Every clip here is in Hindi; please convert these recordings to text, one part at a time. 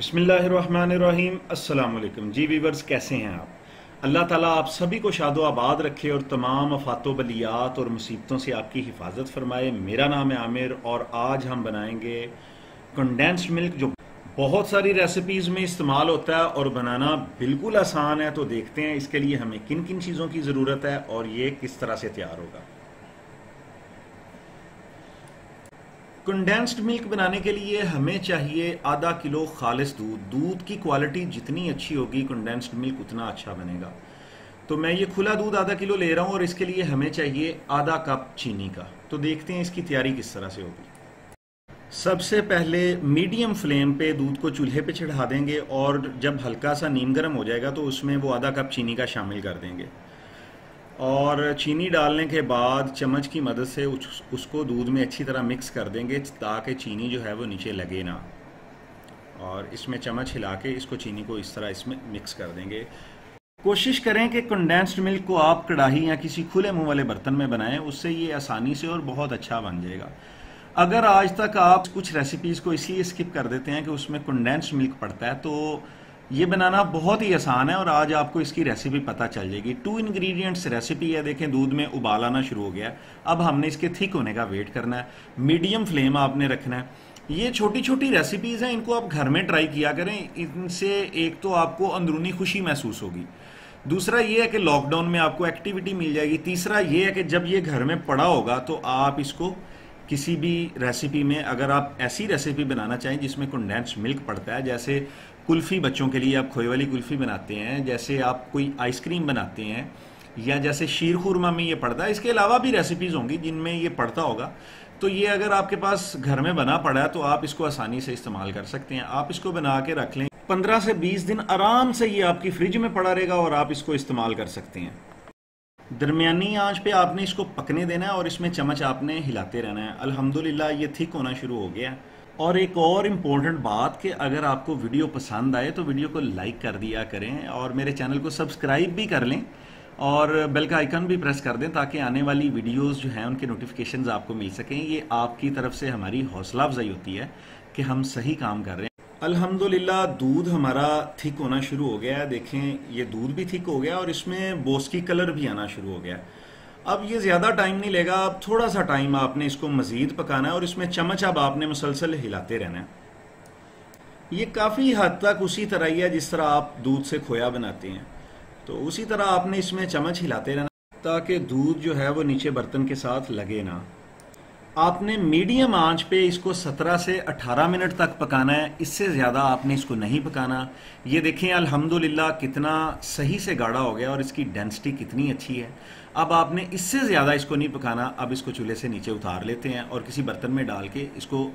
बिस्मिल्लाहिर्रहमानिर्रहीम। अस्सलाम वालेकुम जी वीवर्स, कैसे हैं आप। अल्लाह ताला आप सभी को शादो आबाद रखे और तमाम आफातो बलियात और मुसीबतों से आपकी हिफाजत फरमाए। मेरा नाम है आमिर और आज हम बनाएंगे कंडेंस्ड मिल्क, जो बहुत सारी रेसिपीज़ में इस्तेमाल होता है और बनाना बिल्कुल आसान है। तो देखते हैं इसके लिए हमें किन किन चीज़ों की ज़रूरत है और ये किस तरह से तैयार होगा। कंडेंस्ड मिल्क बनाने के लिए हमें चाहिए आधा किलो खालिस दूध। दूध की क्वालिटी जितनी अच्छी होगी कंडेंस्ड मिल्क उतना अच्छा बनेगा। तो मैं ये खुला दूध आधा किलो ले रहा हूँ और इसके लिए हमें चाहिए आधा कप चीनी का। तो देखते हैं इसकी तैयारी किस तरह से होगी। सबसे पहले मीडियम फ्लेम पे दूध को चूल्हे पे चढ़ा देंगे और जब हल्का सा नीम गर्म हो जाएगा तो उसमें वो आधा कप चीनी का शामिल कर देंगे और चीनी डालने के बाद चम्मच की मदद से उसको दूध में अच्छी तरह मिक्स कर देंगे ताकि चीनी जो है वो नीचे लगे ना। और इसमें चम्मच हिला के इसको चीनी को इस तरह इसमें मिक्स कर देंगे। कोशिश करें कि कंडेंस्ड मिल्क को आप कढ़ाई या किसी खुले मुंह वाले बर्तन में बनाएं, उससे ये आसानी से और बहुत अच्छा बन जाएगा। अगर आज तक आप कुछ रेसिपीज़ को इसलिए स्किप कर देते हैं कि उसमें कंडेंस्ड मिल्क पड़ता है, तो ये बनाना बहुत ही आसान है और आज आपको इसकी रेसिपी पता चल जाएगी। 2 इंग्रेडिएंट्स रेसिपी है। देखें दूध में उबाल आना शुरू हो गया है। अब हमने इसके थिक होने का वेट करना है। मीडियम फ्लेम आपने रखना है। ये छोटी छोटी रेसिपीज़ हैं, इनको आप घर में ट्राई किया करें। इनसे एक तो आपको अंदरूनी खुशी महसूस होगी, दूसरा ये है कि लॉकडाउन में आपको एक्टिविटी मिल जाएगी, तीसरा ये है कि जब ये घर में पड़ा होगा तो आप इसको किसी भी रेसिपी में, अगर आप ऐसी रेसिपी बनाना चाहें जिसमें कंडेंस्ड मिल्क पड़ता है, जैसे कुल्फ़ी बच्चों के लिए आप खोए वाली कुल्फ़ी बनाते हैं, जैसे आप कोई आइसक्रीम बनाते हैं, या जैसे शीर खुरमा में ये पड़ता है। इसके अलावा भी रेसिपीज़ होंगी जिनमें ये पड़ता होगा। तो ये अगर आपके पास घर में बना पड़ा है तो आप इसको आसानी से इस्तेमाल कर सकते हैं। आप इसको बना के रख लें, 15 से 20 दिन आराम से ये आपकी फ्रिज में पड़ा रहेगा और आप इसको इस्तेमाल कर सकते हैं। दरमियानी आंच पे आपने इसको पकने देना है और इसमें चम्मच आपने हिलाते रहना है। अल्हम्दुलिल्लाह ये थिक होना शुरू हो गया है। और एक और इम्पोर्टेंट बात कि अगर आपको वीडियो पसंद आए तो वीडियो को लाइक कर दिया करें और मेरे चैनल को सब्सक्राइब भी कर लें और बेल का आइकन भी प्रेस कर दें ताकि आने वाली वीडियोस जो हैं उनके नोटिफिकेशंस आपको मिल सकें। ये आपकी तरफ से हमारी हौसला अफजाई होती है कि हम सही काम कर रहे हैं। अल्हम्दुलिल्लाह दूध हमारा थिक होना शुरू हो गया है। देखें ये दूध भी थिक हो गया और इसमें बोस्की कलर भी आना शुरू हो गया है। अब ये ज़्यादा टाइम नहीं लेगा, अब थोड़ा सा टाइम आपने इसको मज़ीद पकाना है और इसमें चम्मच अब आपने मुसलसल हिलाते रहना है। ये काफ़ी हद तक उसी तरह ही है जिस तरह आप दूध से खोया बनाते हैं, तो उसी तरह आपने इसमें चम्मच हिलाते रहना ताकि दूध जो है वो नीचे बर्तन के साथ लगे ना। आपने मीडियम आंच पे इसको 17 से 18 मिनट तक पकाना है, इससे ज़्यादा आपने इसको नहीं पकाना। ये देखें अल्हम्दुलिल्लाह कितना सही से गाढ़ा हो गया और इसकी डेंसिटी कितनी अच्छी है। अब आपने इससे ज़्यादा इसको नहीं पकाना। अब इसको चूल्हे से नीचे उतार लेते हैं और किसी बर्तन में डाल के इसको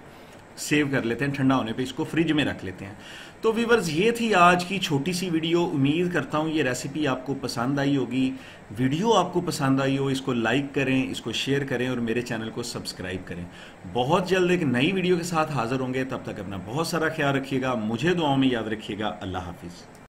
सेव कर लेते हैं। ठंडा होने पे इसको फ्रिज में रख लेते हैं। तो व्यूअर्स ये थी आज की छोटी सी वीडियो। उम्मीद करता हूँ ये रेसिपी आपको पसंद आई होगी। वीडियो आपको पसंद आई हो, इसको लाइक करें, इसको शेयर करें और मेरे चैनल को सब्सक्राइब करें। बहुत जल्द एक नई वीडियो के साथ हाजिर होंगे। तब तक अपना बहुत सारा ख्याल रखिएगा, मुझे दुआओं में याद रखिएगा। अल्लाह हाफिज़।